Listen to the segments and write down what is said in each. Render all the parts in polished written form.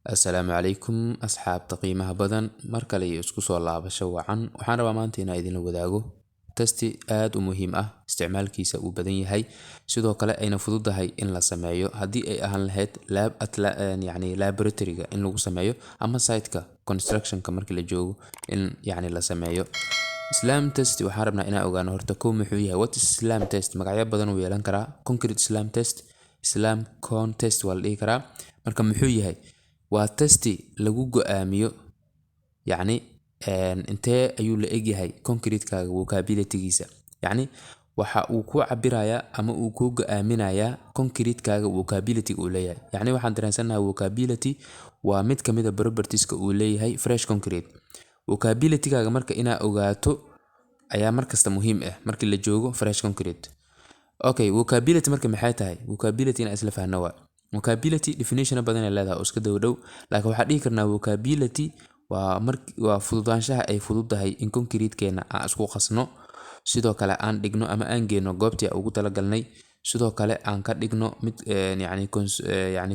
Assalaamu calaykum asxaabta qiimaha badan mar kale iyo isku soo laabasho wacan waxaan rabaa maanta inaan idinla wadaago testi aad u muhiim ah isticmaalkiisa uu badan yahay sidoo kale ayna fududahay in la sameeyo haddii ay ahaan lahayd laboratoryga in lagu sameeyo ama siteka constructionka markii la joogo in la sameeyo. Slam test waxaan rabnaa inaan ogaano horta kow muxuu yahay. What is slam test? Magacyo badan uu yeelan karaa. Concrete slam test, slam cone test waa la dhihi karaa. Marka muxuu yahay? Waa testi lagu go'aamiyo intee ayuu la egyahay concrete-kaaga vocability-giisa. Waxa uu ku cabirayaa ama uu ku go'aaminayaa concrete-kaaga vocability uu leeyahay. Waxaan dareensanahay vocability waa mid ka mid ah properties-ka uu leeyahay fresh concrete. Vocability-kaaga marka inaa ogaato ayaa markasta muhiim ah markii la joogo fresh concrete. Okay, vocability marka maxay tahay? Vocability inaan isla fahanno waa. Vocability definition badan ay leedahay oo iska dhow laakiin waxaan dhihi karnaa vocability waa fududaanshaha ay fududahay in concrete-keena aan isku qasno sidoo kale aan dhigno ama aan geyno goobtii aan ugu talagalnay sidoo kale aan ka dhigno mid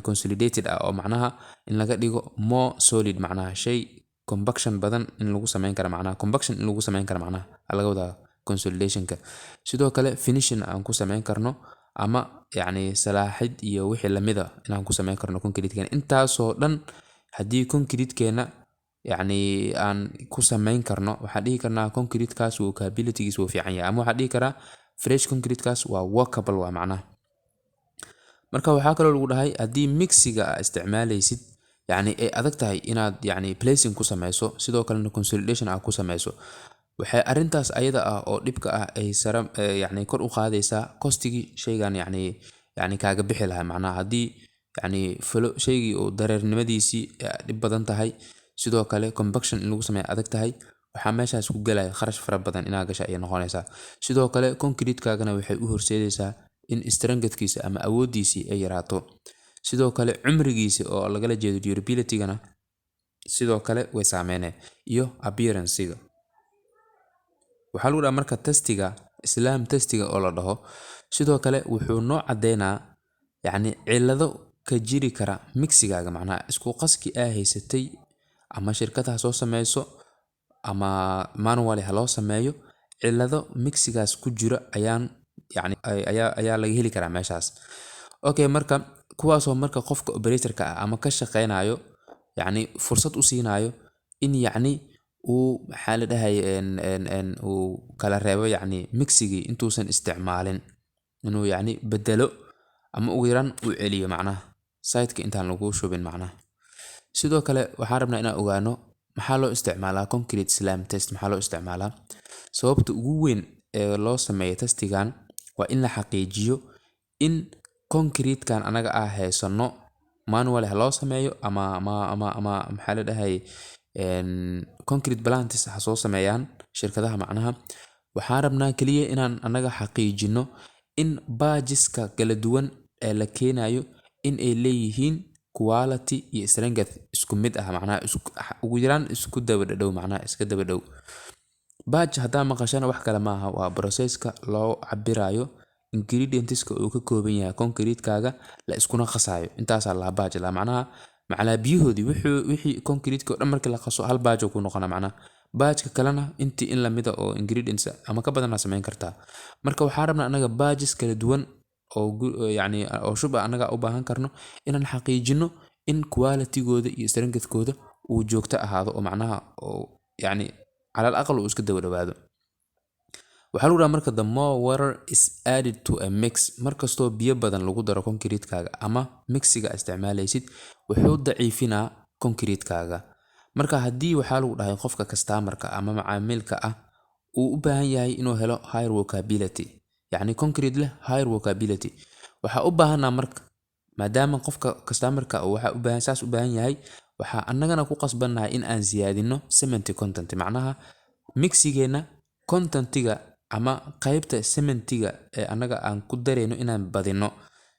consolidated ah oo macnaha in laga dhigo more solid macnaha shay compaction badan in lagu sameyn karo macnaha compaction in lagu sameyn karo macnaha laga wadaa consolidationka sidoo kale finishing aan ku sameyn karno ama salaaxid iyo wixii lamid ah inaan ku sameyn karno concrete-keena intaasoo dhan haddii concrete-keena aan ku sameyn karno waxaan dhihi karnaa concrete-kaas vocability-giisa wuu fiican yahay ama waxaan dhihi karaa fresh concrete-kaas waa workable waa macnaha. Marka waxaa kaloo lagu dhahay haddii mixiga aad isticmaalaysid ay adag tahay inaad placing ku sameyso sidoo kalena consolidation aad ku sameyso waxay arintaas ayada ah oo dhibka ah ay sare kor u qaadaysaa costigii shaygan kaaga bixi lahaa macnaha haddii shaygii oo dareernimadiisii dhib badan tahay sidoo kale compaction in lagu sameeyo adag tahay waxaa meeshaas ku galaya kharash fara badan inaa gasha ay noqonaysaa sidoo kale concrete-kaagana waxay u horseedaysaa in strength-kiisa ama awoodiisii ay yaraato sidoo kale cumrigiisa oo lagala jeedo durability-gana sidoo kale way saameynayaan iyo appearance-ga. Waxaa lagu dhahaa marka testiga slam testiga oo la dhaho sidoo kale wuxuu noo cadeynaa cillado ka jiri kara mixigaaga macnaha isku qaski aa haysatay ama shirkad ha soo sameyso ama manually ha loo sameeyo cillado mixigaas ku jira ayaa laga heli karaa meeshaas. Okay, marka kuwaasoo marka qofka operator-ka ah ama ka shaqeynayo fursad u siinayo in uu maxaa la dhahay uu kala reebo mixigii intuusan isticmaalin inuu bedelo ama ugu yaraan uu celiyo macnaha siteka intaan lagu shubin macnaha. Sidoo kale waxaan rabnaa inaan ogaano maxaa loo isticmaalaa concrete slam test maxaa loo isticmaalaa. Sababta ugu weyn ee loo sameeyo testigan waa in la xaqiijiyo in concrete-kan anaga haysano manually ha loo sameeyo ama maxaa la dhahay concrete plantis ha soo sameeyaan shirkadaha macnaha waxaan rabnaa kaliya inaan anaga xaqiijino in badgeska kala duwan ee la keenayo in ay leeyihiin quality iyo strength isku mid ah macnaha ugu yaraan isku daba dhow macnaha iska daba dhow. Badge hadaa maqashana wax kale maaha waa process-ka loo cabirayo ingredients-ka uu ka kooban yahay concrete-kaaga la iskuna qasayo intaasaa la badge la macnaha biyahoodii wixii concrete-ka oo dhan markii la qaso hal badge ku noqona macnaha badge-ka kalena intii in lamida oo ingredients ama ka badan la sameyn kartaa. Marka waxaan rabnaa anaga badges kala duwan oo shub anaga u baahan karno inaan xaqiijino in quality-gooda iyo strength-kooda uu joogto ahaado oo macnaha calal aqal uu iska daba dhawaado. Waxaa lagu dhahaa marka the more water is added to a mix markastoo biyo badan lagu daro concrete-kaaga ama mixiga isticmaalaysid wuxuu daciifinaa concrete-kaaga. Marka haddii waxaa lagu dhahay qofka customer-ka ama macaamilka ah uu u baahan yahay inuu helo higher vocability concrete leh higher vocability waxaa u baahanaa marka maadaama qofka customer-ka saas u baahan yahay waxaa annagana ku qasbannahay in aan siyaadino cement content macnaha mixigeena contentiga ama qaybta cementiga ee anaga aan ku dareyno inaan badino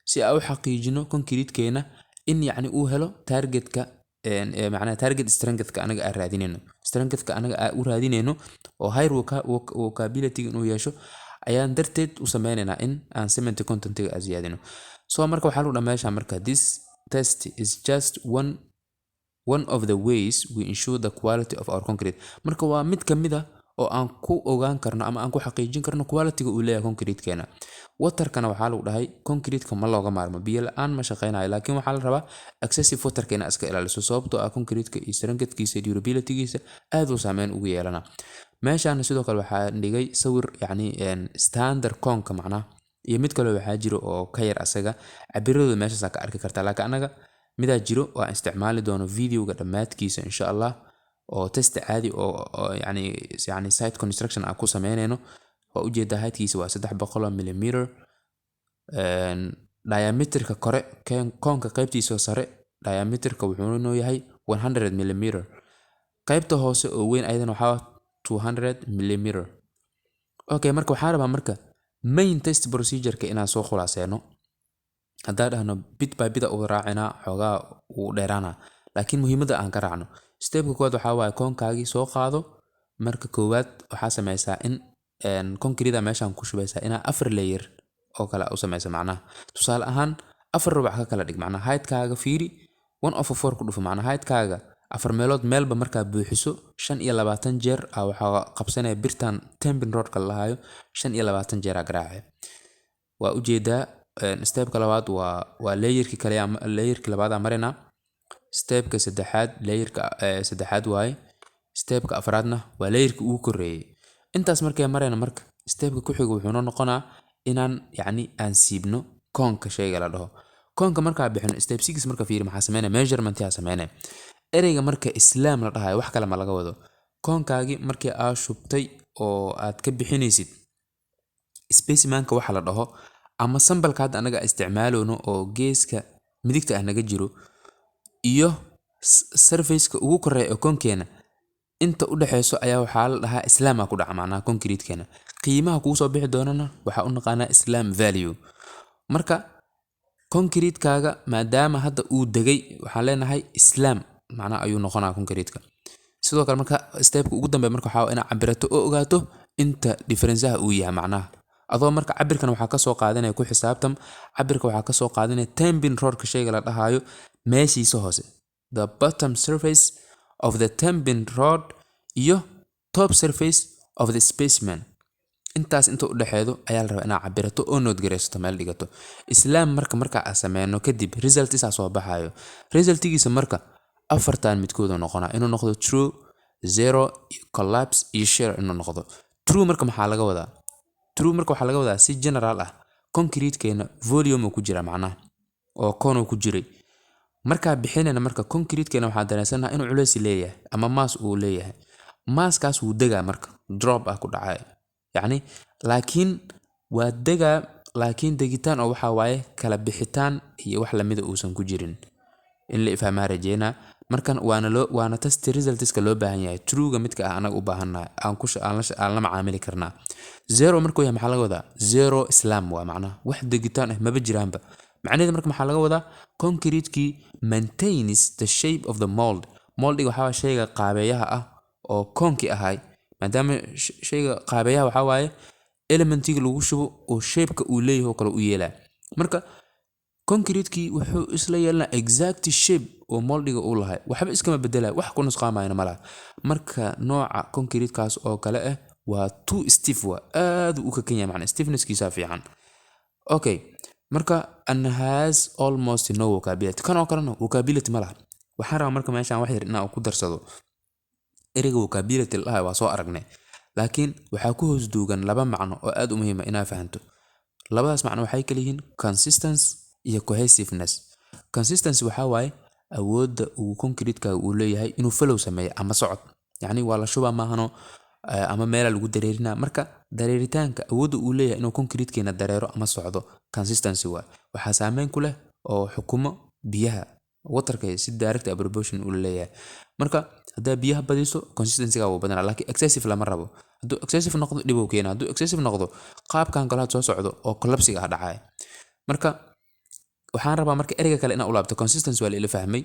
si aan u xaqiijino concrete-keena in uu helo target-ka target strength-ka anaga aan raadinayno strength-ka anaga aan u raadinayno oo higher vocability inuu yeesho ayaan darteed u sameynaynaa in aan cement content-ga siyaadino. So marka waxaa lagu dhahaa meesha marka this test is just one one of the ways we ensure the quality of our concrete. Marka waa mid kamid ah oo aan ku ogaan karno ama aan ku xaqiijin karno quality-ga uu leeyahay concrete-keena. Water-kana waxaa lagu dhahay concrete-ka ma looga maarmo, biyo la'aan ma shaqeynayo, laakiin waxaa la rabaa excessive water-ka inaad iska ilaaliso sababtoo ah concrete-ka iyo strength-kiisa iyo durability-giisa aad uu saameyn ugu yeelana. Meeshaan sidoo kale waxaa dhigay sawir yacni standard conka macnaha iyo mid kale waxaa jiro oo ka yar asaga cabiradooda meeshaas ka arki kartaa, laakiin anaga midaa jiro waa isticmaali doono videoga dhammaadkiisa insha Allah oo test caadi oo yani site construction aan ku sameynayno. waa ujeedaa heightkiisa waa 300 mm, diameterka kore koonka qaybtiisa sare diameterka wuxuu noo yahay 100 mm, qaybta hoose oo weyn ayadana waxaa 200 mm. Okay, marka waxaan rabaa marka main test procedure-ka inaan soo khulaaseeno. haddaan dhahno bit by bit u raacina xoogaa uu dheeraana, laakiin muhiimada aan ka raacno. Stepka koowaad waxaa waaye koonkaagii soo qaado. Marka koowaad waxaa sameysaa in concrete meeshaan ku shubaysaa inaa 4 layer oo kale u sameysa macnaha. Tusaale ahaan 4 rubac ka kala dhig macnaha height-kaaga fiiri 1/4 ku dhufo macnaha height-kaaga 4 meelood meelba markaa buuxiso 25 jeer waxaa qabsanaya birtan tembin rod-ka lahayo 25 jeer garaacay. waa ujeedaa stepka labaad waa layerki kale layerki labaad aan marina. Stepka saddexaad layerka saddexaad waaye. Stepka afraadna waa layerki ugu koreeyay. intaas markay marayna marka stepka ku xiga wuxuu noqonaa inaan yacni aan siibno koonka shayga la dhaho. koonka markaa bixino step 6 marka fiiri maxaa sameynaa measurement yaa sameynaa. ereyga marka islaam la dhahayo wax kale ma laga wado. koonkaagi markii aad shubtay oo aad ka bixinaysid specimen-ka waxa la dhaho ama sambalka hadda anaga isticmaaloono oo geeska midigta ah naga jiro iyo surface-ka ugu koreeya oo koonkeena inta u dhaxeyso ayaa waxaa la dhahaa islaam ku dhaca macnaha concrete-keena. qiimaha kugu soo bixi doonana waxaa u naqaanaa islaam value. marka concrete-kaaga maadaama hadda uu degay waxaan leenahay islaam macnaha ayuu noqonaa concrete-ka. sidoo kale marka stepka ugu dambeeya marka waxaa inaad cabirato oo ogaato inta difference-aha uu yahay macnaha. adoo marka cabirkan waxaa ka soo qaadanaya ku xisaabtam cabirka waxaa ka soo qaadanaya tembin rod-ka shayga la dhahayo meeshiisa hoose, the bottom surface of the tembin rod iyo top surface of the specimen. intaas inta u dhaxeedo ayaa la rabaa inaad cabirato oo note gareysato meel dhigato. islaam marka aan sameeyno kadib result isaa soo baxayo. resultigiisa marka afartan midkood noqonaa inuu noqdo true, zero, collapse iyo shear inuu noqdo. true marka maxaa laga wadaa? true marka waxaa laga wadaa si general ah concrete-keena volume uu ku jira macnaha oo koon ku jiray. markaa bixinayna marka concrete-keena waxaa dareensanahay inuu culays leeyahay ama mass uu leeyahay. masskaas wuu degaa marka drop ku dhacay yacni, laakiin waa degaa laakiin degitaan oo waxaa waaye kala bixitaan iyo wax lamida uusan ku jirin in la ifahmaa rajeynaa. markan waana test results-ka loo baahan yahay. true-ga midka ah anaga u baahannahay aan la macaamili karnaa. zero markuu yahay maxaa laga wadaa? zero islaam waa macnaha wax degitaan maba jiraanba. macnaheedu marka maxaa laga wadaa? concrete-kii maintains the shape of the mold. moldiga waxaa shayga qaabeeyaha ah oo koonkii ahay, maadaama shayga qaabeeyaha waxaa waaye elementiga lagu shubo oo shape-ka uu leeyahay oo kale u yeelaa. marka concrete-kii wuxuu isla yeelanaa exact shape oo moldiga uu lahay, waxba iskama bedelaa, wax ku nusqaamayna ma laha. marka nooca concrete-kaas oo kale ah waa too stiff, waa aad u ka kenya macna stiffness-kiisa fiican. okay, marka and has almost no vocabulary. kan oo kalena vocabulary ma laha. waxaan rabaa marka meeshaan wax yar inaan ku darsado. ereyga vocabulary lahaa waa soo aragnay, laakiin waxaa ku hoos duugan laba macno oo aad u muhiim ah inaad fahanto. labadaas macno waxay kala yihiin consistency iyo cohesiveness. consistency waxaa waaye awoodda uu concrete-ka uu leeyahay inuu flow sameeyo ama socod, yacni waa la shubaa maahano ama meela lagu dareerinaa. marka dareeritaanka awoodda uu leeyahay inuu concrete-keena dareero ama socdo consistency waa waxaa saameyn ku leh oo xukumo biyaha waterka si direct proportion uu leeyahay. marka hadaa biyaha badiso consistency-ga wuu badanaa, laakiin excessive lama rabo. hadduu excessive noqdo dhib uu keenaa. hadduu excessive noqdo qaabkan kale soo socdo oo collapse-ga dhacay. marka waxaan rabaa marka ereyga kale inaan u laabto. consistency waa la ila fahmay.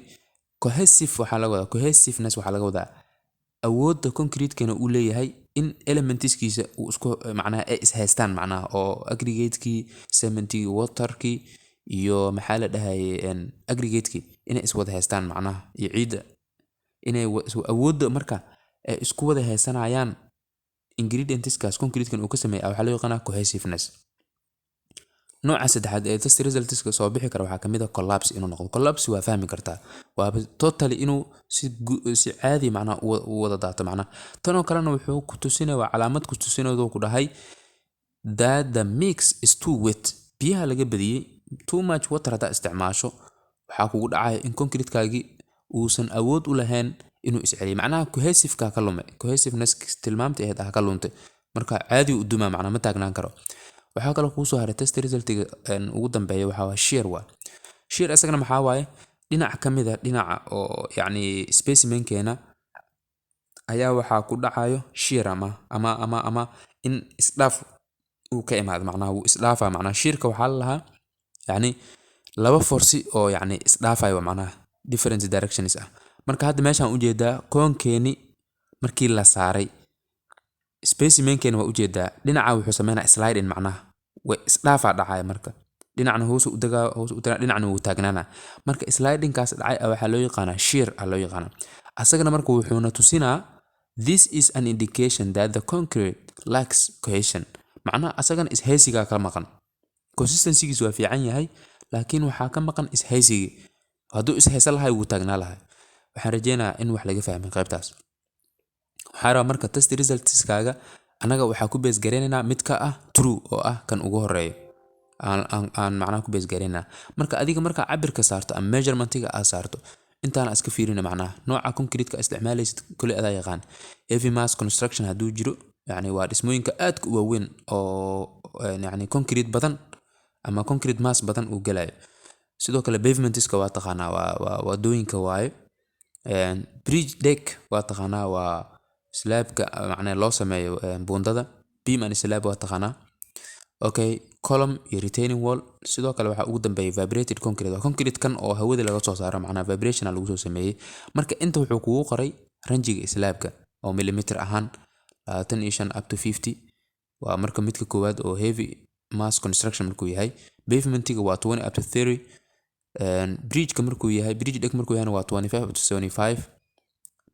cohesive waxaa laga wadaa cohesiveness waxaa laga wadaa awoodda concrete-keena uu leeyahay in elementiskiisa uu isku macnaha ay is haystaan macnaha oo aggregate-kii, cement-kii, water-kii iyo maxaa la dhahaye aggregate-kii inay is wada haystaan macnaha iyo ciidda inay awoodda marka ay isku wada heesanayaan ingredientskaas concrete-kan uu ka sameeyay waxaa loo yaqaanaa cohesiveness. nooca saddexaad ee test resultska soo bixi kara waxaa kamid ah collapse inuu noqdo. Collapse waa fahmi kartaa, waa totally inuu si caadi macnaha u wada daato macnaha. tan oo kalena wuxuu ku tusinaya, waa calaamad ku tusinayoo ku dhahay that the mix is too wet. biyaha laga badiyey, too much water haddaa isticmaasho waxaa kugu dhacaya in concrete-kaagii uusan awood u lahayn inuu isceliyo, macnaha cohesive-ka ka lume, cohesiveness tilmaamta ahayd ka luntay, marka caadi u dumaa macnaha ma taagnaan karo. waxaa kaloo kuu soo haray test resultiga ugu dambeeya waxaa waa shear. shear isagana maxaa waaye dhinac ka mid ah dhinaca oo yacni specimen-keena ayaa waxaa ku dhacayo shear ama in isdhaaf uu ka imaado, macnaha wuu isdhaafaa. macnaha shearka waxaa la lahaa yacni laba force oo yacni isdhaafayo macnaha different directions ah. marka hadda meeshaan ujeedaa koonkeeni markii la saaray specimen-keena waa ujeedaa dhinaca wuxuu sameynaa sliding, macnaha way isdhaafaa dhacaya, marka dhinacna hoos u dagaa, dhinacna wuu taagnaanaa. marka sliding-kaas dhacay waxaa loo yaqaanaa shear loo yaqaanaa. asagana marka wuxuuna tusinaa this is an indication that the concrete lacks cohesion, macnaha asagana ishaysigaa ka maqan. consistency-giis waa fiican yahay laakiin waxaa ka maqan ishaysigii. hadduu ishaysan lahay wuu taagnaa lahay. waxaan rajeynayaa in wax laga fahmay qaybtaas. waxaa rabaa marka test resultskaaga anaga waxaa ku base gareynaynaa mid ka ah true oo ah kan ugu horeeyo aan macnaha ku base gareynaynaa. marka adiga markaa cabirka saarto ama measurementiga aad saarto intaana iska fiirina, macnaha nooca concrete-ka isticmaalaysid kulli adaa yaqaan. heavy mass construction hadduu jiro yacni waa dhismooyinka aadka u waaweyn oo yacni concrete badan ama concrete mass badan uu gelayo. sidoo kale pavementska waa taqaanaa, waa wadooyinka waaye. bridge deck waa taqaanaa, waa slabka macnaha loo sameeyo buundada. beam and slab waa taqaanaa. okay, column iyo retaining wall. sidoo kale waxaa ugu dambeeya vibrated concrete, waa concrete kan oo hawada laga soo saaro, macnaha vibration lagu soo sameeyey. marka inta wuxuu kugu qoray ranjiga slabka oo millimeter ahaan 25 up to 50 waa marka midka koowaad oo heavy mass construction markuu yahay. pavementiga waa 20 up to 30. bridge deck markuu yahayna waa 25 up to 75.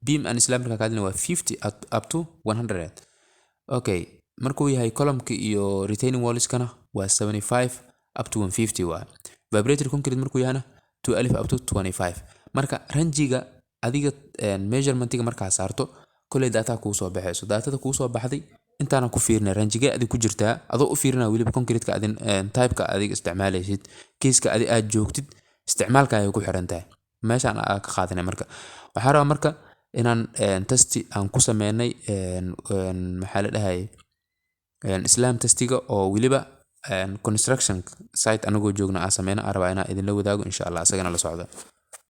beam and slab markaa kaadina waa 50 up to 100. okay, markuu yahay column-ka iyo retaining wallskana waa 75 up to 150 waa. vibrated concrete markuu yahayna 12 up to 25. marka ranjiga adiga measurementiga markaa saarto kuley data kuu soo baxayso. datada kuu soo baxday intaana ku fiirina ranjigee adig ku jirtaa, adoo u fiirina weliba concrete-ka adin type-ka adiga isticmaalaysid, case-ka aad joogtid, isticmaalka ay ku xiran tahay. meeshaan aan ka qaadanay marka waxaa rabaa marka inaan testi aan ku sameynay maxaa la dhahay islam testiga oo weliba construction site anagoo joogna aan sameyna. aan rabaa inaan idinla wadaago insha Allah, asagana la socda.